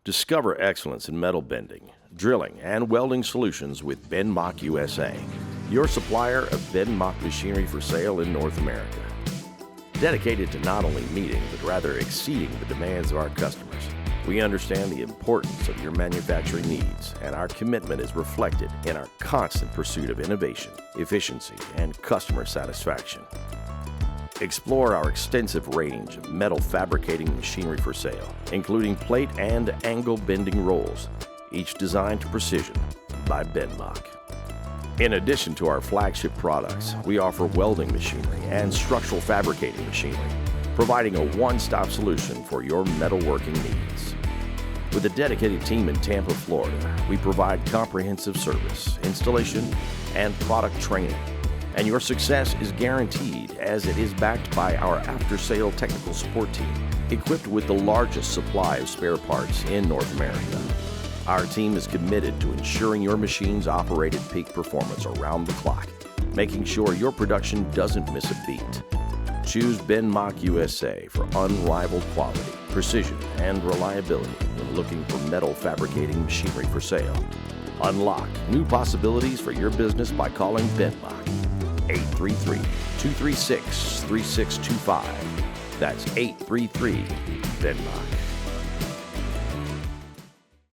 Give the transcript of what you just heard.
Discover excellence in metal bending, drilling, and welding solutions with Bendmak USA, your supplier of Bendmak machinery for sale in North America. Dedicated to not only meeting, but rather exceeding the demands of our customers, we understand the importance of your manufacturing needs, and our commitment is reflected in our constant pursuit of innovation, efficiency, and customer satisfaction. Explore our extensive range of metal fabricating machinery for sale, including plate and angle bending rolls, each designed to precision by Bendmak. In addition to our flagship products, we offer welding machinery and structural fabricating machinery, providing a one-stop solution for your metalworking needs. With a dedicated team in Tampa, Florida, we provide comprehensive service, installation, and product training. And your success is guaranteed as it is backed by our after-sale technical support team, equipped with the largest supply of spare parts in North America. Our team is committed to ensuring your machines operate at peak performance around the clock, making sure your production doesn't miss a beat. Choose Bendmak USA for unrivaled quality, precision, and reliability when looking for metal fabricating machinery for sale. Unlock new possibilities for your business by calling Bendmak. 833-236-3625. That's 833-BENDMAK.